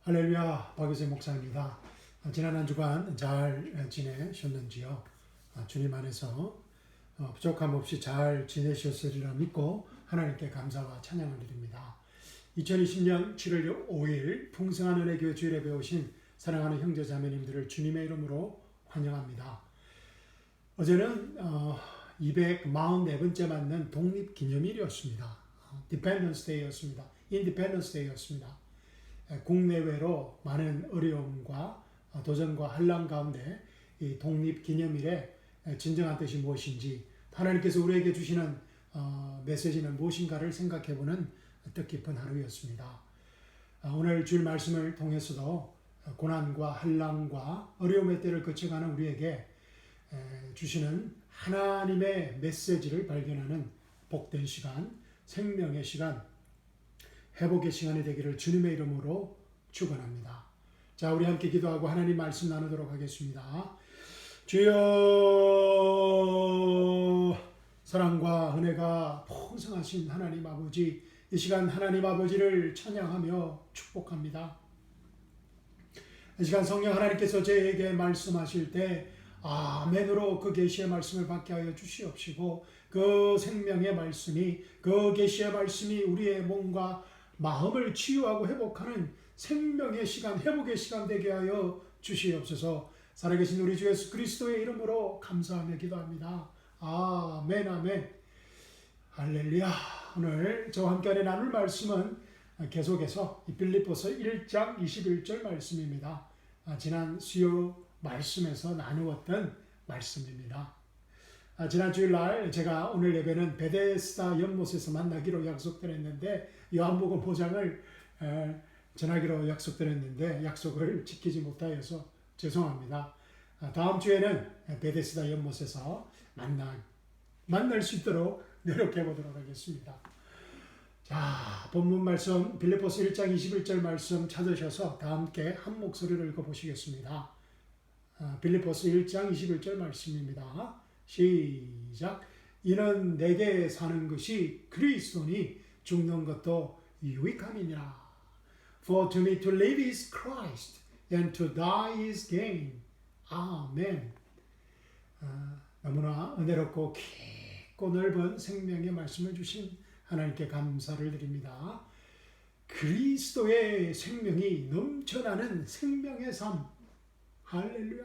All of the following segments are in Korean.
할렐루야, 박유세 목사입니다. 지난 한 주간 잘 지내셨는지요? 주님 안에서 부족함 없이 잘 지내셨으리라 믿고 하나님께 감사와 찬양을 드립니다. 2020년 7월 5일 풍성한 은혜교회 주일에 오신 사랑하는 형제 자매님들을 주님의 이름으로 환영합니다. 어제는 244번째 맞는 독립기념일이었습니다. Independence Day였습니다. Independence Day였습니다. 국내외로 많은 어려움과 도전과 환난 가운데 이 독립기념일의 진정한 뜻이 무엇인지, 하나님께서 우리에게 주시는 메시지는 무엇인가를 생각해보는 뜻깊은 하루였습니다. 오늘 주일 말씀을 통해서도 고난과 환난과 어려움의 때를 거쳐가는 우리에게 주시는 하나님의 메시지를 발견하는 복된 시간, 생명의 시간, 회복의 시간이 되기를 주님의 이름으로 축원합니다. 자, 우리 함께 기도하고 하나님 말씀 나누도록 하겠습니다. 주여, 사랑과 은혜가 풍성하신 하나님 아버지, 이 시간 하나님 아버지를 찬양하며 축복합니다. 이 시간 성령 하나님께서 저에게 말씀하실 때 아멘으로 그 계시의 말씀을 받게 하여 주시옵시고, 그 생명의 말씀이, 그 계시의 말씀이 우리의 몸과 마음을 치유하고 회복하는 생명의 시간, 회복의 시간 되게 하여 주시옵소서. 살아계신 우리 주 예수 그리스도의 이름으로 감사하며 기도합니다. 아멘, 아멘. 할렐루야. 오늘 저와 함께 나눌 말씀은 계속해서 빌립보서 1장 21절 말씀입니다. 지난 수요 말씀에서 나누었던 말씀입니다. 지난 주일날 제가 오늘 예배는 베데스다 연못에서 만나기로 약속드렸는데, 요한복음 5장을 전하기로 약속드렸는데 약속을 지키지 못하여서 죄송합니다. 다음 주에는 베데스다 연못에서 만날 수 있도록 노력해 보도록 하겠습니다. 자, 본문 말씀 빌립보서 1장 21절 말씀 찾으셔서 다 함께 한 목소리로 읽어보시겠습니다. 빌립보서 1장 21절 말씀입니다. 시작. 이는 내게 사는 것이 그리스도니 죽는 것도 유익함이니라. For to me to live is Christ, and to die is gain. 아멘. 너무나 은혜롭고 깊고 넓은 생명의 말씀을 주신 하나님께 감사를 드립니다. 그리스도의 생명이 넘쳐나는 생명의 삶. 할렐루야.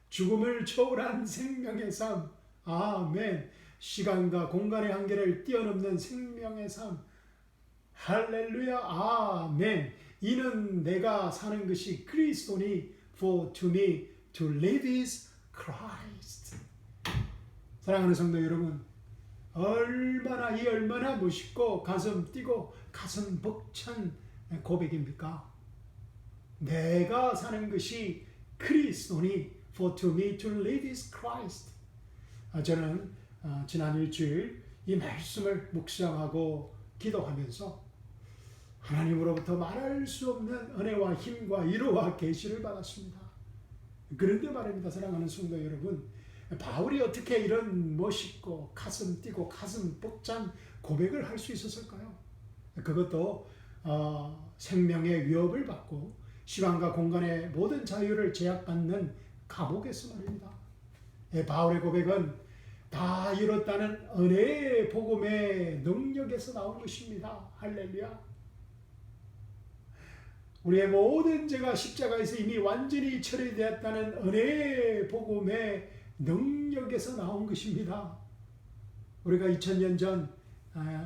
죽음을 초월한 생명의 삶. 아멘. 시간과 공간의 한계를 뛰어넘는 생명의 삶. 할렐루야. 아멘. 이는 내가 사는 것이 그리스도니, for to me to live is Christ. 사랑하는 성도 여러분, 얼마나 멋있고 가슴 뛰고 가슴 벅찬 고백입니까? 내가 사는 것이 그리스도니, for to me to live is Christ. 저는 지난 일주일 이 말씀을 묵상하고 기도하면서 하나님으로부터 말할 수 없는 은혜와 힘과 위로와 계시를 받았습니다. 그런데 말입니다, 사랑하는 성도 여러분, 바울이 어떻게 이런 멋있고 가슴 뛰고 가슴 벅찬 고백을 할 수 있었을까요? 그것도 생명의 위협을 받고 시간과 공간의 모든 자유를 제약받는 감옥에서 말입니다. 바울의 고백은 다 이뤘다는 은혜의 복음의 능력에서 나온 것입니다. 할렐루야. 우리의 모든 죄가 십자가에서 이미 완전히 처리되었다는 은혜의 복음의 능력에서 나온 것입니다. 우리가 2000년 전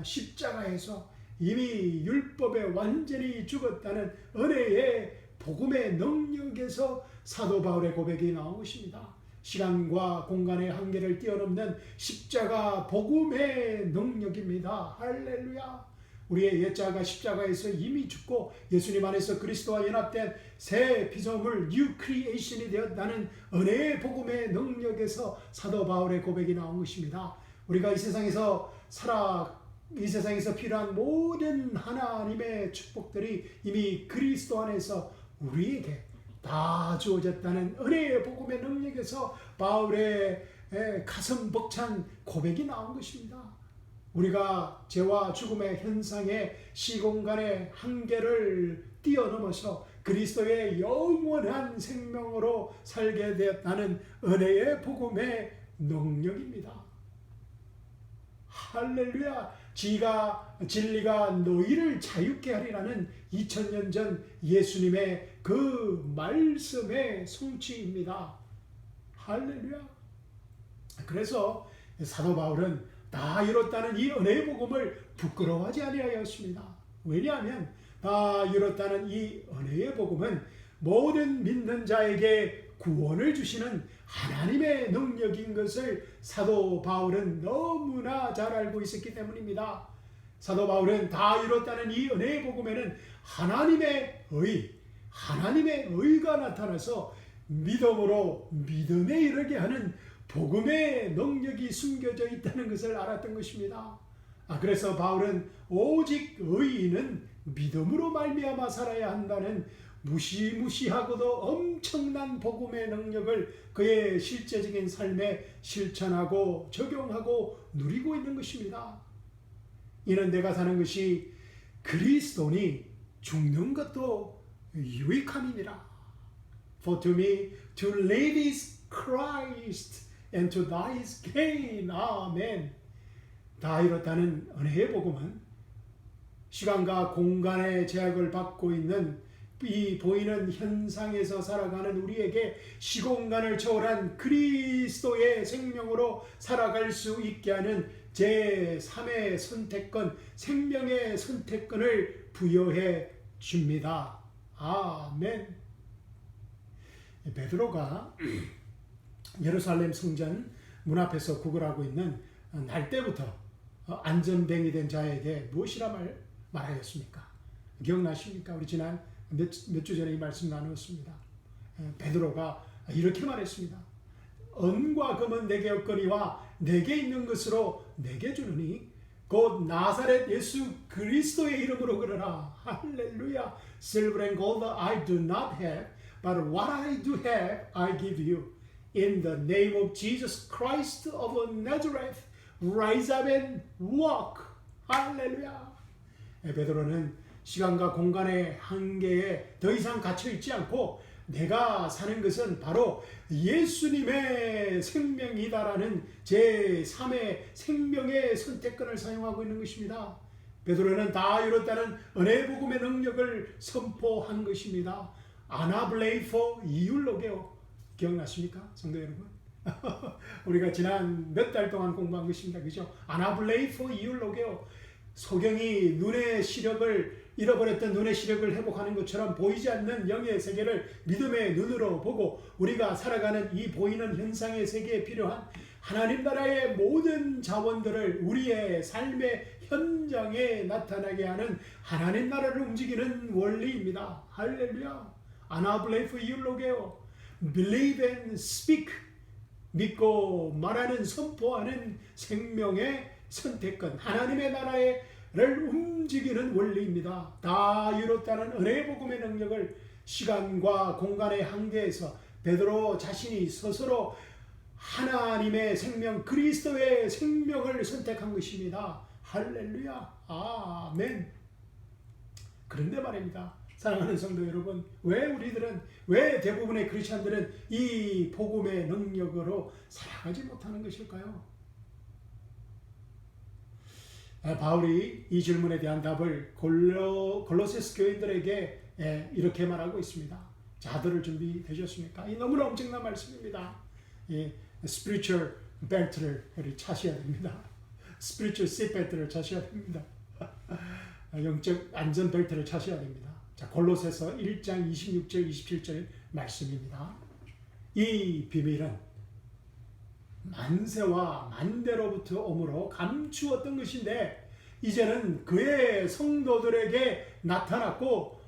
십자가에서 이미 율법에 완전히 죽었다는 은혜의 복음의 능력에서 사도 바울의 고백이 나온 것입니다. 시간과 공간의 한계를 뛰어넘는 십자가 복음의 능력입니다. 할렐루야. 우리의 옛자가 십자가에서 이미 죽고 예수님 안에서 그리스도와 연합된 새 피조물 뉴 크리에이션이 되었다는 은혜의 복음의 능력에서 사도 바울의 고백이 나온 것입니다. 우리가 이 세상에서 필요한 모든 하나님의 축복들이 이미 그리스도 안에서 우리에게 다 주어졌다는 은혜의 복음의 능력에서 바울의 가슴 벅찬 고백이 나온 것입니다. 우리가 죄와 죽음의 현상의 시공간의 한계를 뛰어넘어서 그리스도의 영원한 생명으로 살게 되었다는 은혜의 복음의 능력입니다. 할렐루야! 진리가 너희를 자유케 하리라는 2000년 전 예수님의 그 말씀의 성취입니다. 할렐루야! 그래서 사도 바울은 다 이뤘다는 이 은혜의 복음을 부끄러워하지 아니하였습니다. 왜냐하면 다 이뤘다는 이 은혜의 복음은 모든 믿는 자에게 구원을 주시는 하나님의 능력인 것을 사도 바울은 너무나 잘 알고 있었기 때문입니다. 사도 바울은 다 이뤘다는 이 은혜의 복음에는 하나님의 의가 나타나서 믿음으로 믿음에 이르게 하는 복음의 능력이 숨겨져 있다는 것을 알았던 것입니다. 그래서 바울은 오직 의인은 믿음으로 말미암아 살아야 한다는 무시무시하고도 엄청난 복음의 능력을 그의 실제적인 삶에 실천하고 적용하고 누리고 있는 것입니다. 이는 내가 사는 것이 그리스도니 죽는 것도 유익함이니라. For to me to live is Christ and to die is gain. 아멘. 다 이렇다는 은혜의 복음은 시간과 공간의 제약을 받고 있는 이 보이는 현상에서 살아가는 우리에게 시공간을 초월한 그리스도의 생명으로 살아갈 수 있게 하는 제3의 선택권, 생명의 선택권을 부여해 줍니다. 아멘. 베드로가 예루살렘 성전 문 앞에서 구걸하고 있는 날 때부터 안전뱅이 된 자에게 무엇이라 말하였습니까? 기억나십니까? 우리 지난 몇 주 전에 이 말씀 나누었습니다. 베드로가 이렇게 말했습니다. 은과 금은 내게 없거니와 내게 있는 것으로 내게 주느니 곧 나사렛 예수 그리스도의 이름으로 그러라. 할렐루야. Silver and gold I do not have, but what I do have I give you. In the name of Jesus Christ of Nazareth, rise up and walk. 할렐루야. 베드로는 시간과 공간의 한계에 더 이상 갇혀 있지 않고 내가 사는 것은 바로 예수님의 생명이다라는 제3의 생명의 선택권을 사용하고 있는 것입니다. 베드로는 다 이뤘다는 은혜의 복음의 능력을 선포한 것입니다. 아나블레이포 이율로게오. 기억나십니까? 성도 여러분? 우리가 지난 몇 달 동안 공부한 것입니다. 그죠? 아나블레이포 이율로게오. 소경이 눈의 시력을 잃어버렸던 눈의 시력을 회복하는 것처럼 보이지 않는 영의 세계를 믿음의 눈으로 보고 우리가 살아가는 이 보이는 현상의 세계에 필요한 하나님 나라의 모든 자원들을 우리의 삶의 현장에 나타나게 하는 하나님 나라를 움직이는 원리입니다. 할렐루야. 아나블레이프 이율로게오. Believe and speak. 믿고 말하는 선포하는 생명의 선택권, 하나님의 나라를 움직이는 원리입니다. 다 이뤘다는 은혜의 복음의 능력을 시간과 공간의 한계에서 베드로 자신이 스스로 하나님의 생명, 그리스도의 생명을 선택한 것입니다. 할렐루야. 아멘. 그런데 말입니다. 사랑하는 성도 여러분, 왜 대부분의 크리스찬들은 이 복음의 능력으로 살아가지 못하는 것일까요? 바울이 이 질문에 대한 답을 골로새서 교인들에게 이렇게 말하고 있습니다. 자들을 준비되셨습니까? 이 너무나 엄청난 말씀입니다. spiritual belt를 차셔야 됩니다. spiritual seatbelt를 차셔야 됩니다. 영적 안전 벨트를 차셔야 됩니다. 자, 골로새서 1장 26절 27절 말씀입니다. 이 비밀은 만세와 만대로부터 오므로 감추었던 것인데 이제는 그의 성도들에게 나타났고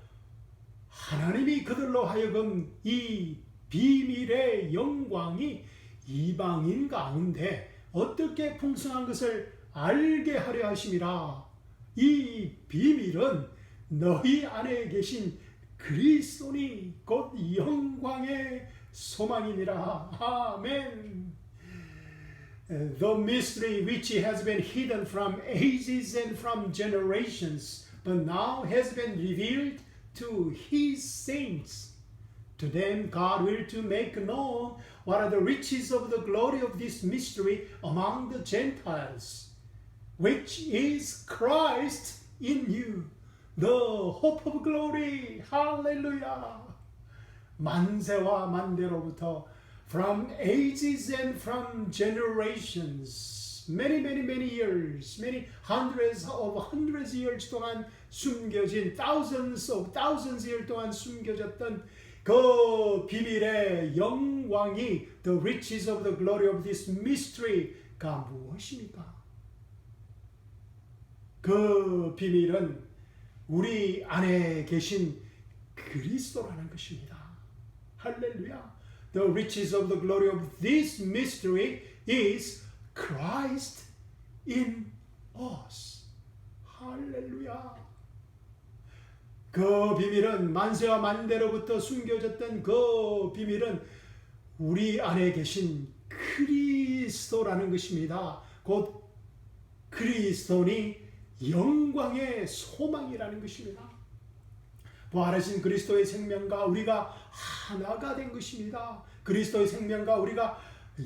하나님이 그들로 하여금 이 비밀의 영광이 이방인 가운데 어떻게 풍성한 것을 알게 하려 하심이라. 이 비밀은 너희 안에 계신 그리스도니 곧 영광의 소망이니라. 아멘. the mystery which has been hidden from ages and from generations, but now has been revealed to his saints. To them God will to make known what are the riches of the glory of this mystery among the Gentiles, which is Christ in you, the hope of glory. Hallelujah. 만세와 만대로부터 from ages and from generations, many years, many hundreds years 동안 숨겨진, thousands years 동안 숨겨졌던 그 비밀의 영광이, the riches of the glory of this mystery가 무엇입니까? 그 비밀은 우리 안에 계신 그리스도라는 것입니다. 할렐루야. The riches of the glory of this mystery is Christ in us. 할렐루야. 그 비밀은, 만세와 만대로부터 숨겨졌던 그 비밀은 우리 안에 계신 그리스도라는 것입니다. 곧 그리스도니 영광의 소망이라는 것입니다. 부활하신 그리스도의 생명과 우리가 하나가 된 것입니다. 그리스도의 생명과 우리가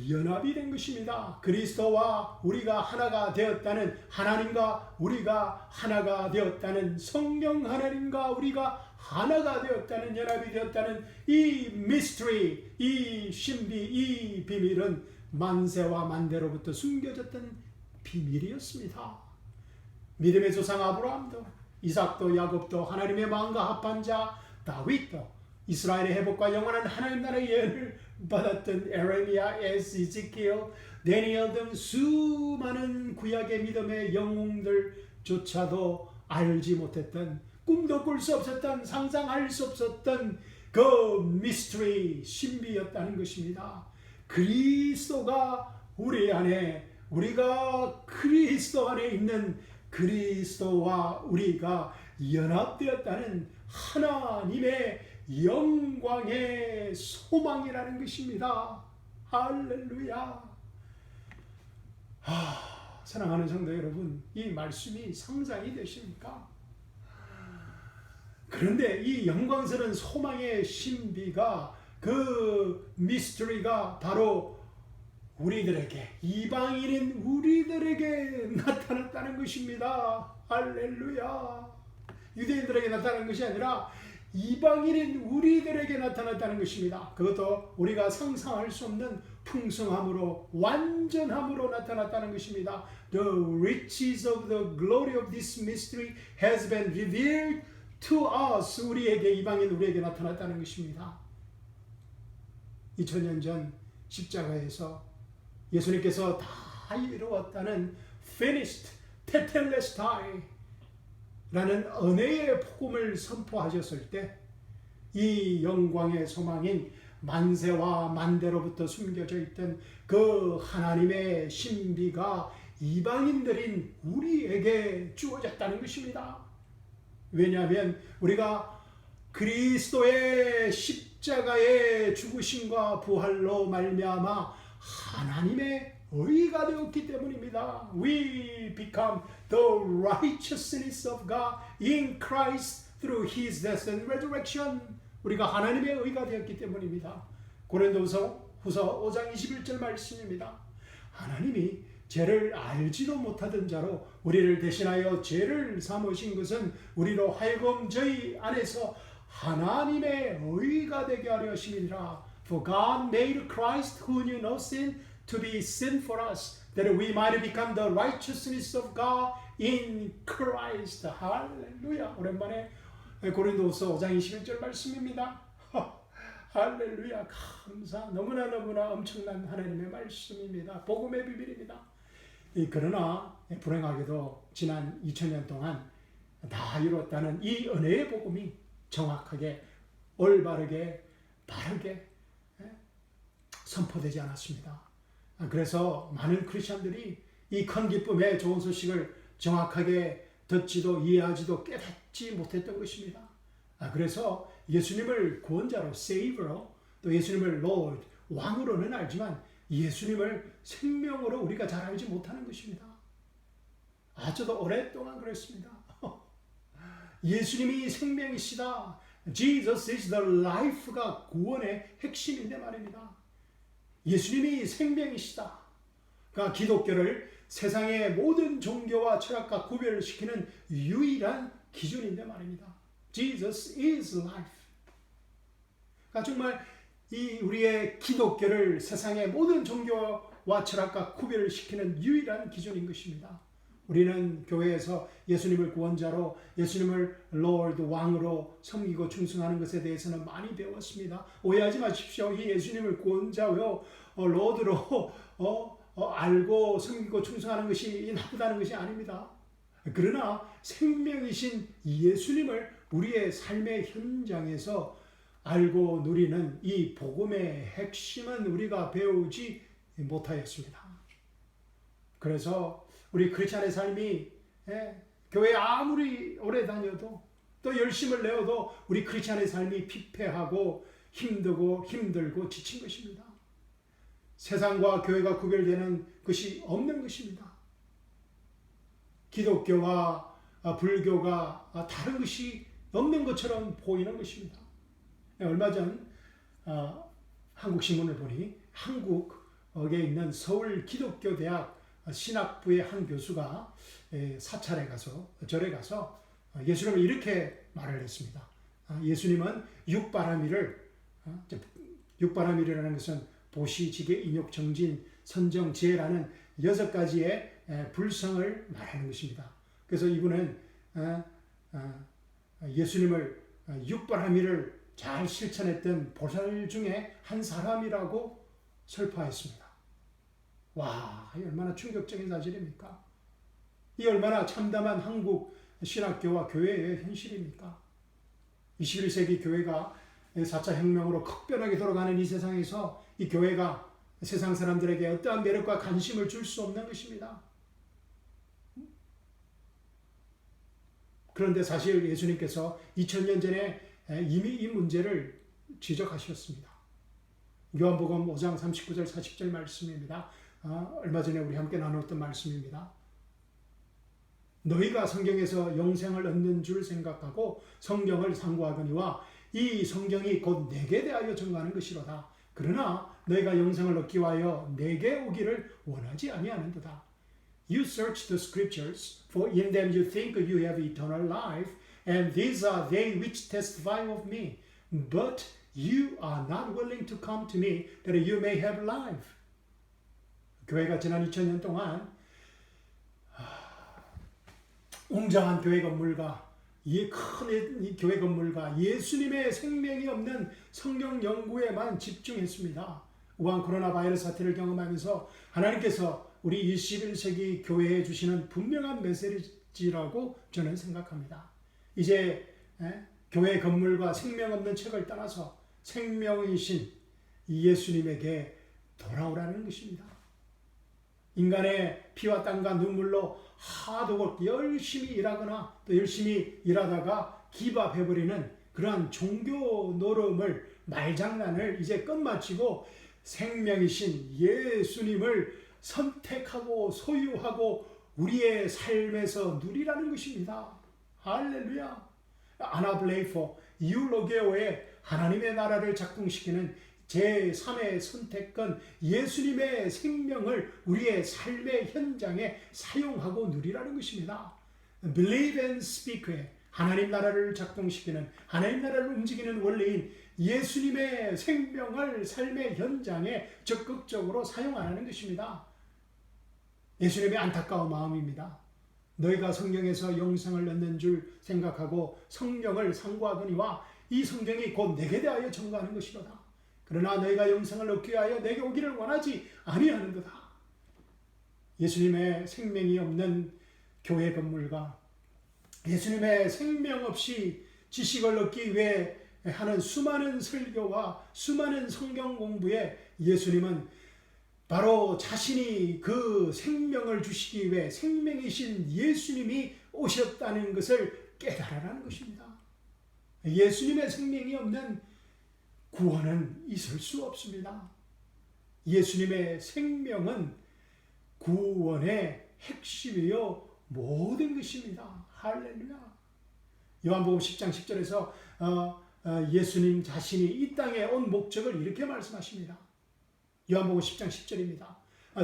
연합이 된 것입니다. 그리스도와 우리가 하나가 되었다는, 하나님과 우리가 하나가 되었다는, 성령 하나님과 우리가 하나가 되었다는, 연합이 되었다는 이 미스터리, 이 신비, 이 비밀은 만세와 만대로부터 숨겨졌던 비밀이었습니다. 믿음의 조상 아브라함도, 이삭도, 야곱도, 하나님의 마음과 합한 자 다윗도, 이스라엘의 회복과 영원한 하나님 나라의 예언을 받았던 에레미야, 에스이지키엘, 다니엘 등 수많은 구약의 믿음의 영웅들조차도 알지 못했던, 꿈도 꿀 수 없었던, 상상할 수 없었던 그 미스터리, 신비였다는 것입니다. 그리스도가 우리 안에, 우리가 그리스도 안에 있는 그리스도와 우리가 연합되었다는 하나님의 영광의 소망이라는 것입니다. 할렐루야. 사랑하는 성도 여러분, 이 말씀이 상상이 되십니까? 그런데 이 영광스러운 소망의 신비가, 그 미스터리가 바로 우리들에게, 이방인인 우리들에게 나타났다는 것입니다. 할렐루야. 유대인들에게 나타난 것이 아니라 이방인인 우리들에게 나타났다는 것입니다. 그것도 우리가 상상할 수 없는 풍성함으로, 완전함으로 나타났다는 것입니다. The riches of the glory of this mystery has been revealed to us. 우리에게, 이방인 우리에게 나타났다는 것입니다. 2000년 전 십자가에서 예수님께서 다 이루었다는 finished, tetelestai 라는 은혜의 복음을 선포하셨을 때, 이 영광의 소망인 만세와 만대로부터 숨겨져 있던 그 하나님의 신비가 이방인들인 우리에게 주어졌다는 것입니다. 왜냐하면 우리가 그리스도의 십자가의 죽으심과 부활로 말미암아 하나님의 의가 되었기 때문입니다. We become the righteousness of God in Christ through His death and resurrection. 우리가 하나님의 의가 되었기 때문입니다. 고린도후서 5장 21절 말씀입니다. 하나님이 죄를 알지도 못하던 자로 우리를 대신하여 죄를 삼으신 것은 우리로 하여금 저희 안에서 하나님의 의가 되게 하려 하심이니라. For God made Christ who knew no sin to be sin for us, that we might become the righteousness of God in Christ. 할렐루야. 오랜만에 고린도후서 5장 21절 말씀입니다. 할렐루야. 감사. 너무나 엄청난 하나님의 말씀입니다. 복음의 비밀입니다. 그러나 불행하게도 지난 2000년 동안 다 이루었다는 이 은혜의 복음이 정확하게, 올바르게, 바르게 선포되지 않았습니다. 그래서 많은 크리스천들이 이 큰 기쁨의 좋은 소식을 정확하게 듣지도 이해하지도 깨닫지 못했던 것입니다. 그래서 예수님을 구원자로, 세이버로, 또 예수님을 Lord, 왕으로는 알지만 예수님을 생명으로 우리가 잘 알지 못하는 것입니다. 아주도 오랫동안 그랬습니다. 예수님이 생명이시다. Jesus is the life가 구원의 핵심인데 말입니다. 예수님이 생명이시다. 그러니까 기독교를 세상의 모든 종교와 철학과 구별시키는 유일한 기준인데 말입니다. Jesus is life. 그러니까 정말 이 우리의 기독교를 세상의 모든 종교와 철학과 구별을 시키는 유일한 기준인 것입니다. 우리는 교회에서 예수님을 구원자로, 예수님을 Lord 왕으로 섬기고 충성하는 것에 대해서는 많이 배웠습니다. 오해하지 마십시오. 이 예수님을 구원자요, Lord로 알고 섬기고 충성하는 것이 나쁘다는 것이 아닙니다. 그러나 생명이신 예수님을 우리의 삶의 현장에서 알고 누리는 이 복음의 핵심은 우리가 배우지 못하였습니다. 그래서 우리 크리스찬의 삶이 교회 아무리 오래 다녀도 또 열심을 내어도 우리 크리스찬의 삶이 피폐하고 힘들고 지친 것입니다. 세상과 교회가 구별되는 것이 없는 것입니다. 기독교와 불교가 다른 것이 없는 것처럼 보이는 것입니다. 얼마 전 한국신문을 보니 한국에 있는 서울기독교대학 신학부의 한 교수가 사찰에 가서 절에 가서 예수님을 이렇게 말을 했습니다. 예수님은 육바라밀이라는 것은 보시, 지계, 인욕, 정진, 선정, 지혜라는 6가지의 불성을 말하는 것입니다. 그래서 이분은 예수님을 육바라밀을 잘 실천했던 보살 중에 한 사람이라고 설파했습니다. 와, 이 얼마나 충격적인 사실입니까? 이 얼마나 참담한 한국 신학교와 교회의 현실입니까? 21세기 교회가 4차 혁명으로 급변하게 돌아가는 이 세상에서 이 교회가 세상 사람들에게 어떠한 매력과 관심을 줄 수 없는 것입니다. 그런데 사실 예수님께서 2000년 전에 이미 이 문제를 지적하셨습니다. 요한복음 5장 39절 40절 말씀입니다. 얼마 전에 우리 함께 나눴던 말씀입니다. 너희가 성경에서 영생을 얻는 줄 생각하고 성경을 상고하거니와 이 성경이 곧 내게 대하여 증거하는 것이로다. 그러나 너희가 영생을 얻기 위하여 내게 오기를 원하지 아니하는도다. You search the scriptures, for in them you think you have eternal life, and these are they which testify of me. But you are not willing to come to me, that you may have life. 교회가 지난 2000년 동안 웅장한 교회 건물과 큰 교회 건물과 예수님의 생명이 없는 성경 연구에만 집중했습니다. 우한 코로나 바이러스 사태를 경험하면서 하나님께서 우리 21세기 교회에 주시는 분명한 메시지라고 저는 생각합니다. 이제 교회 건물과 생명 없는 책을 떠나서 생명이신 예수님에게 돌아오라는 것입니다. 인간의 피와 땀과 눈물로 하도 열심히 일하거나 또 열심히 일하다가 기밥해버리는 그러한 종교 노름을 말장난을 이제 끝마치고 생명이신 예수님을 선택하고 소유하고 우리의 삶에서 누리라는 것입니다. 할렐루야. 아나블레이포 이울로게오의 하나님의 나라를 작동시키는 제3의 선택권 예수님의 생명을 우리의 삶의 현장에 사용하고 누리라는 것입니다. Believe and Speak의 하나님 나라를 작동시키는 하나님 나라를 움직이는 원리인 예수님의 생명을 삶의 현장에 적극적으로 사용하는 것입니다. 예수님의 안타까운 마음입니다. 너희가 성경에서 영생을 얻는 줄 생각하고 성경을 상고하거니와 이 성경이 곧 내게 대하여 증거하는 것이로다. 그러나 너희가 영생을 얻기 위하여 내게 오기를 원하지 아니하는도다. 예수님의 생명이 없는 교회 건물과 예수님의 생명 없이 지식을 얻기 위해 하는 수많은 설교와 수많은 성경 공부에 예수님은 바로 자신이 그 생명을 주시기 위해 생명이신 예수님이 오셨다는 것을 깨달으라는 것입니다. 예수님의 생명이 없는 구원은 있을 수 없습니다. 예수님의 생명은 구원의 핵심이요 모든 것입니다. 할렐루야. 요한복음 10장 10절에서 예수님 자신이 이 땅에 온 목적을 이렇게 말씀하십니다. 요한복음 10장 10절입니다.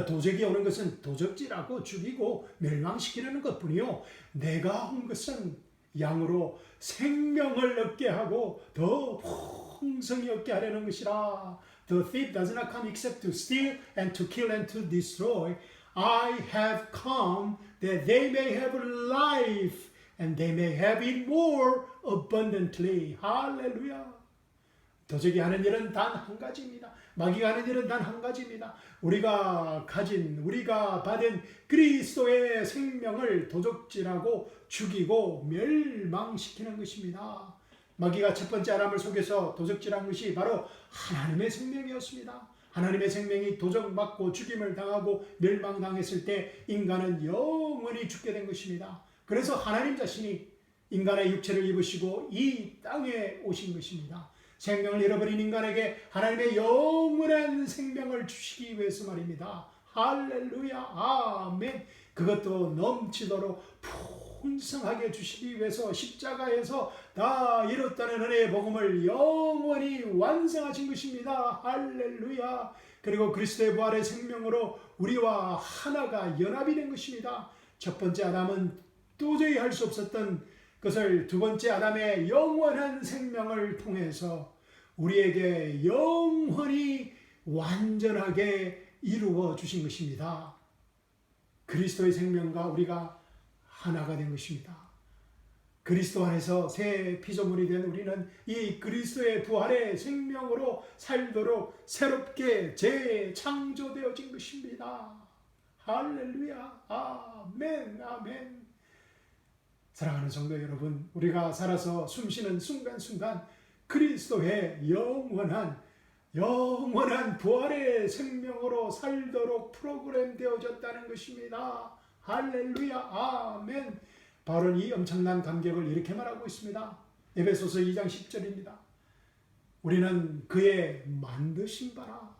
도적이 오는 것은 도적질하고 죽이고 멸망시키려는 것뿐이요 내가 온 것은 양으로 생명을 얻게 하고 더 풍성히 얻게 하려는 것이라. The thief does not come except to steal and to kill and to destroy. I have come that they may have life and they may have it more abundantly. 할렐루야. 도적이 하는 일은 단 한 가지입니다. 마귀가 하는 일은 단 한 가지입니다. 우리가 받은 그리스도의 생명을 도적질하고 죽이고 멸망시키는 것입니다. 마귀가 첫 번째 아담을 속여서 도적질한 것이 바로 하나님의 생명이었습니다. 하나님의 생명이 도적맞고 죽임을 당하고 멸망당했을 때 인간은 영원히 죽게 된 것입니다. 그래서 하나님 자신이 인간의 육체를 입으시고 이 땅에 오신 것입니다. 생명을 잃어버린 인간에게 하나님의 영원한 생명을 주시기 위해서 말입니다. 할렐루야. 아멘. 그것도 넘치도록 풍성하게 주시기 위해서 십자가에서 다 이뤘다는 은혜의 복음을 영원히 완성하신 것입니다. 할렐루야. 그리고 그리스도의 부활의 생명으로 우리와 하나가 연합이 된 것입니다. 첫 번째 아담은 도저히 할 수 없었던 것을 두 번째 아담의 영원한 생명을 통해서 우리에게 영원히 완전하게 이루어 주신 것입니다. 그리스도의 생명과 우리가 하나가 된 것입니다. 그리스도 안에서 새 피조물이 된 우리는 이 그리스도의 부활의 생명으로 살도록 새롭게 재창조되어진 것입니다. 할렐루야. 아멘. 아멘. 사랑하는 성도 여러분, 우리가 살아서 숨쉬는 순간순간 그리스도의 영원한 부활의 생명으로 살도록 프로그램 되어졌다는 것입니다. 할렐루야. 아멘. 바울은 이 엄청난 감격을 이렇게 말하고 있습니다. 에베소서 2장 10절입니다. 우리는 그의 만드신 바라.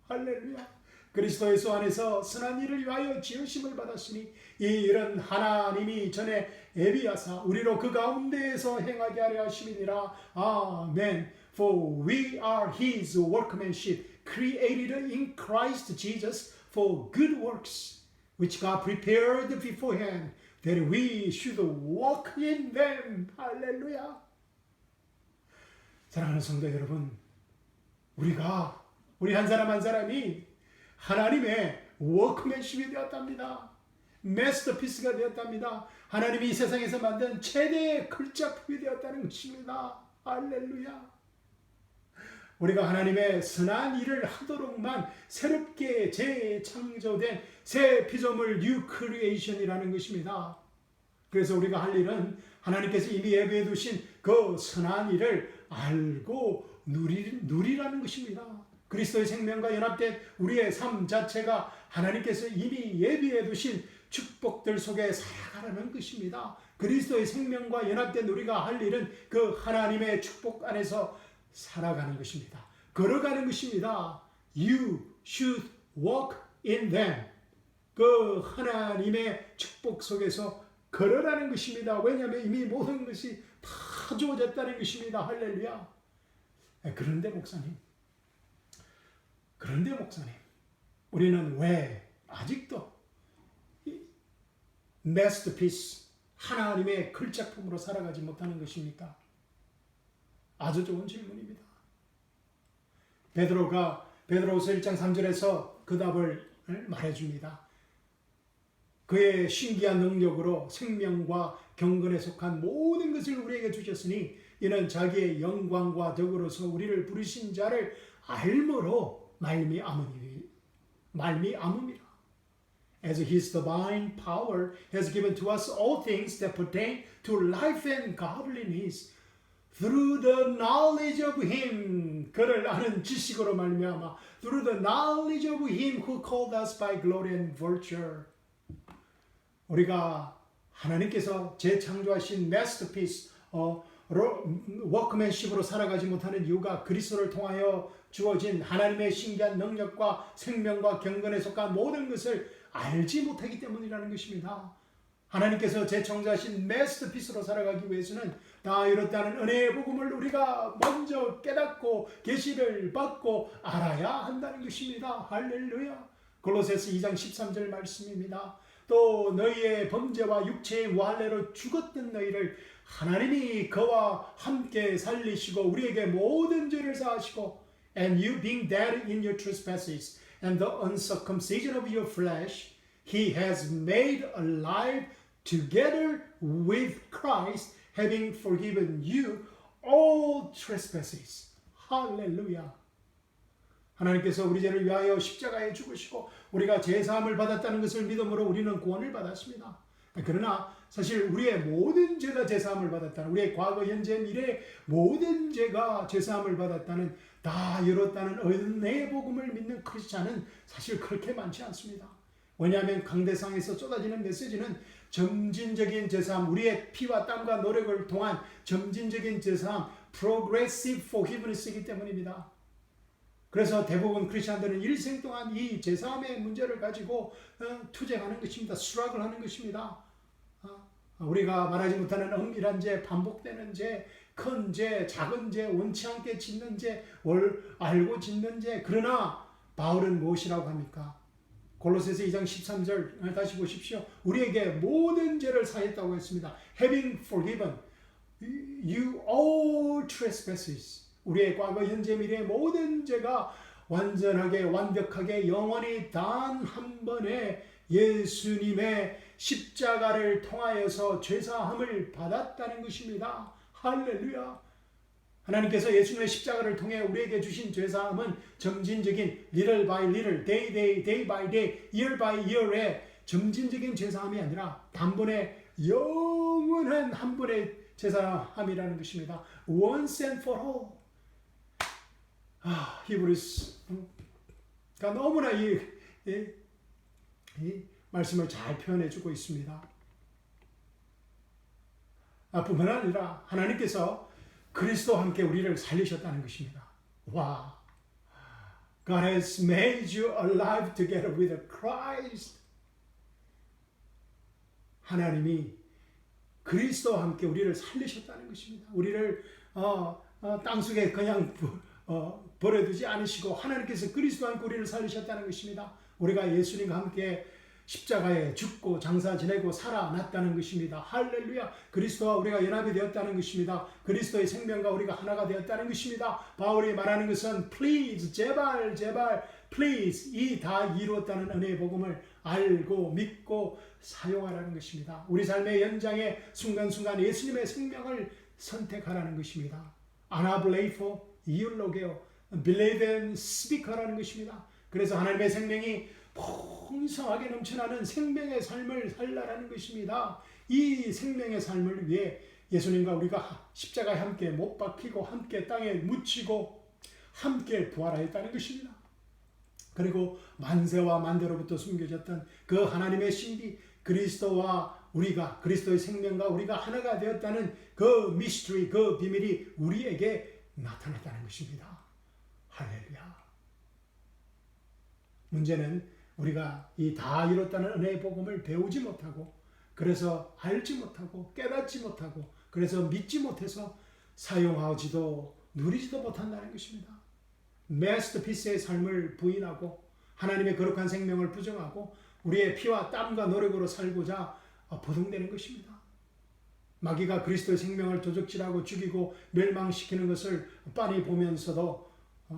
할렐루야. 그리스도 예수 안에서 선한 일을 위하여 지으심을 받았으니 이 일은 하나님이 전에 예비하사 우리로 그 가운데에서 행하게 하려 하심이니라. 아멘. For we are his workmanship, created in Christ Jesus for good works, which God prepared beforehand, that we should walk in them. 할렐루야. 사랑하는 성도 여러분, 우리 한 사람 한 사람이 하나님의 워크맨십이 되었답니다. 마스터피스가 되었답니다. 하나님이 이 세상에서 만든 최대의 걸작품이 되었다는 것입니다. 할렐루야. 우리가 하나님의 선한 일을 하도록만 새롭게 재창조된 새 피조물 뉴 크리에이션이라는 것입니다. 그래서 우리가 할 일은 하나님께서 이미 예비해 두신 그 선한 일을 알고 누리라는 것입니다. 그리스도의 생명과 연합된 우리의 삶 자체가 하나님께서 이미 예비해 두신 축복들 속에 살아가는 것입니다. 그리스도의 생명과 연합된 우리가 할 일은 그 하나님의 축복 안에서 살아가는 것입니다. 걸어가는 것입니다. You should walk in them. 그 하나님의 축복 속에서 걸어가는 것입니다. 왜냐하면 이미 모든 것이 다 주어졌다는 것입니다. 할렐루야. 그런데 목사님, 우리는 왜 아직도 마스터피스, 하나님의 걸작품으로 살아가지 못하는 것입니까? 아주 좋은 질문입니다. 베드로후서 1장 3절에서 그 답을 말해줍니다. 그의 신기한 능력으로 생명과 경건에 속한 모든 것을 우리에게 주셨으니 이는 자기의 영광과 덕으로서 우리를 부르신 자를 알므로 말미암음이라. As his divine power has given to us all things that pertain to life and godliness through the knowledge of him, 그를 아는 지식으로 말미암아 through the knowledge of him who called us by glory and virtue. 우리가 하나님께서 재창조하신 masterpiece, 워크맨십으로 살아가지 못하는 이유가 그리스도를 통하여 주어진 하나님의 신기한 능력과 생명과 경건에 속한 모든 것을 알지 못하기 때문이라는 것입니다. 하나님께서 제청자신 마스터피스로 살아가기 위해서는 다 이렇다는 은혜의 복음을 우리가 먼저 깨닫고 계시를 받고 알아야 한다는 것입니다. 할렐루야. 골로새서 2장 13절 말씀입니다. 또 너희의 범죄와 육체의 무할례로 죽었던 너희를 하나님이 그와 함께 살리시고 우리에게 모든 죄를 사하시고 and you being dead in your trespasses and the uncircumcision of your flesh he has made alive together with Christ having forgiven you all trespasses. 할렐루야. 하나님께서 우리 죄를 위하여 십자가에 죽으시고 우리가 제사함을 받았다는 것을 믿음으로 우리는 구원을 받았습니다. 그러나 사실 우리의 모든 죄가 제사함을 받았다는, 우리의 과거, 현재, 미래 모든 죄가 제사함을 받았다는, 다 이뤘다는 은혜의 복음을 믿는 크리스찬은 사실 그렇게 많지 않습니다. 왜냐하면 강대상에서 쏟아지는 메시지는 점진적인 제사함, 우리의 피와 땀과 노력을 통한 점진적인 제사함, progressive forgiveness이기 때문입니다. 그래서 대부분 크리스천들은 일생 동안 이 제사함의 문제를 가지고 투쟁하는 것입니다. 스트러글 하는 것입니다. 우리가 말하지 못하는 은밀한 죄, 반복되는 죄, 큰 죄, 작은 죄, 원치 않게 짓는 죄, 알고 짓는 죄. 그러나 바울은 무엇이라고 합니까? 골로새서 2장 13절 다시 보십시오. 우리에게 모든 죄를 사했다고 했습니다. Having forgiven you all trespasses. 우리의 과거, 현재, 미래의 모든 죄가 완전하게, 완벽하게, 영원히 단 한 번에 예수님의 십자가를 통하여서 죄사함을 받았다는 것입니다. 할렐루야. 하나님께서 예수님의 십자가를 통해 우리에게 주신 죄사함은 점진적인 little by little, day by day, year by year의 점진적인 죄사함이 아니라 단번에 영원한 한 번의 죄사함이라는 것입니다. Once and for all. 히브리스가 너무나 이 말씀을 잘 표현해주고 있습니다. 뿐만 아니라 하나님께서 그리스도와 함께 우리를 살리셨다는 것입니다. 와, God has made you alive together with Christ. 하나님이 그리스도와 함께 우리를 살리셨다는 것입니다. 우리를 땅속에 그냥 버려두지 않으시고 하나님께서 그리스도와 함께 우리를 살리셨다는 것입니다. 우리가 예수님과 함께 십자가에 죽고 장사 지내고 살아났다는 것입니다. 할렐루야. 그리스도와 우리가 연합이 되었다는 것입니다. 그리스도의 생명과 우리가 하나가 되었다는 것입니다. 바울이 말하는 것은 please, 제발, please, 이 다 이루었다는 은혜의 복음을 알고 믿고 사용하라는 것입니다. 우리 삶의 연장에 순간순간 예수님의 생명을 선택하라는 것입니다. 아나블레이포, 이율로게오, believe and speak하라는 것입니다. 그래서 하나님의 생명이 풍성하게 넘쳐나는 생명의 삶을 살라라는 것입니다. 이 생명의 삶을 위해 예수님과 우리가 십자가에 함께 못 박히고 함께 땅에 묻히고 함께 부활하였다는 것입니다. 그리고 만세와 만대로부터 숨겨졌던 그 하나님의 신비, 그리스도와 우리가, 그리스도의 생명과 우리가 하나가 되었다는 그 미스터리, 그 비밀이 우리에게 나타났다는 것입니다. 할렐루야. 문제는 우리가 이 다 이뤘다는 은혜의 복음을 배우지 못하고, 그래서 알지 못하고 깨닫지 못하고, 그래서 믿지 못해서 사용하지도 누리지도 못한다는 것입니다. 마스터피스의 삶을 부인하고 하나님의 거룩한 생명을 부정하고 우리의 피와 땀과 노력으로 살고자 보동되는 것입니다. 마귀가 그리스도의 생명을 도적질하고 죽이고 멸망시키는 것을 빤히 보면서도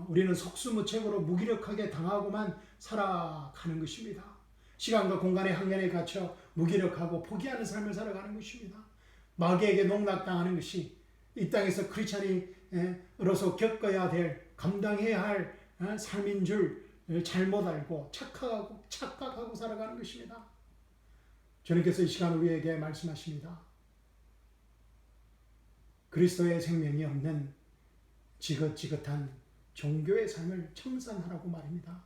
우리는 속수무책으로 무기력하게 당하고만 살아가는 것입니다. 시간과 공간의 항연에 갇혀 무기력하고 포기하는 삶을 살아가는 것입니다. 마귀에게 농락당하는 것이 이 땅에서 크리스찬으로서 겪어야 될, 감당해야 할 삶인 줄 잘못 알고 착각하고 살아가는 것입니다. 주님께서 이 시간 우리에게 말씀하십니다. 그리스도의 생명이 없는 지긋지긋한 종교의 삶을 청산하라고 말입니다.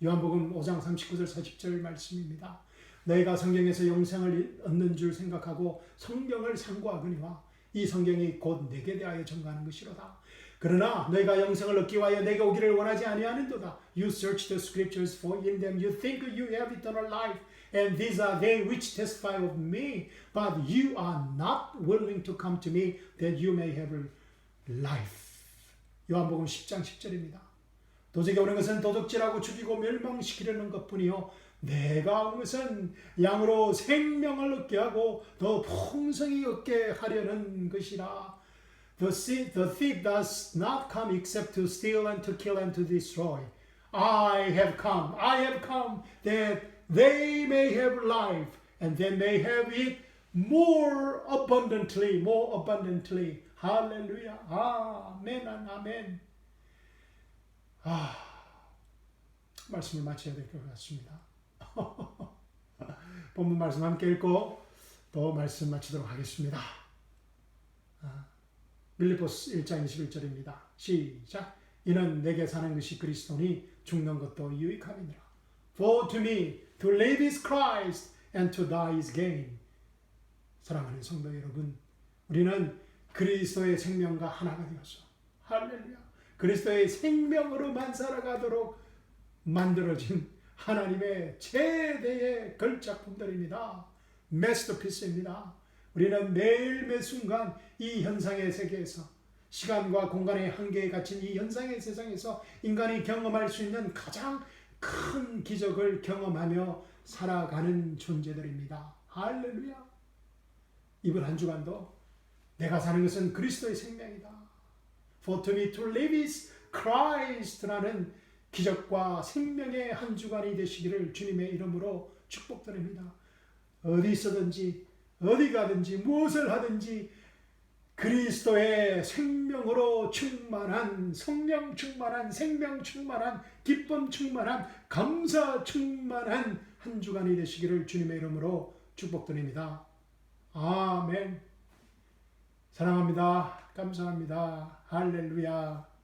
요한복음 5장 39절 40절 말씀입니다. 너희가 성경에서 영생을 얻는 줄 생각하고 성경을 상고하거니와 이 성경이 곧 내게 대하여 증거하는 것이로다. 그러나 너희가 영생을 얻기 위하여 내게 오기를 원하지 아니하는도다. You search the scriptures, for in them you think you have eternal life, and these are they which testify of me. But you are not willing to come to me, that you may have life. 요한복음 10장 10절입니다. 도적이 오는 것은 도둑질하고 죽이고 멸망시키려는 것뿐이요 내가 온 것은 양으로 생명을 얻게 하고 더 풍성히 얻게 하려는 것이라. The thief does not come except to steal and to kill and to destroy. I have come that they may have life and they may have it more abundantly. 할렐루야. 아멘. 아멘. 말씀을 마쳐야 될 것 같습니다. 본문 말씀 함께 읽고 또 말씀 마치도록 하겠습니다. 빌립보서 1장 21절입니다. 시작. 이는 내게 사는 것이 그리스도니 죽는 것도 유익함이니라. For to me to live is Christ and to die is gain. 사랑하는 성도 여러분, 우리는 그리스도의 생명과 하나가 되어서 할렐루야. 그리스도의 생명으로만 살아가도록 만들어진 하나님의 최대의 걸작품들입니다. 마스터피스입니다. 우리는 매일 매순간 이 현상의 세계에서 시간과 공간의 한계에 갇힌 이 현상의 세상에서 인간이 경험할 수 있는 가장 큰 기적을 경험하며 살아가는 존재들입니다. 할렐루야. 이번 한 주간도 내가 사는 것은 그리스도의 생명이다. For to me to live is Christ라는 기적과 생명의 한 주간이 되시기를 주님의 이름으로 축복드립니다. 어디 있어든지 어디 가든지 무엇을 하든지 그리스도의 생명으로 충만한, 성령 충만한, 생명 충만한, 기쁨 충만한, 감사 충만한 한 주간이 되시기를 주님의 이름으로 축복드립니다. 아멘. 사랑합니다. 감사합니다. 할렐루야.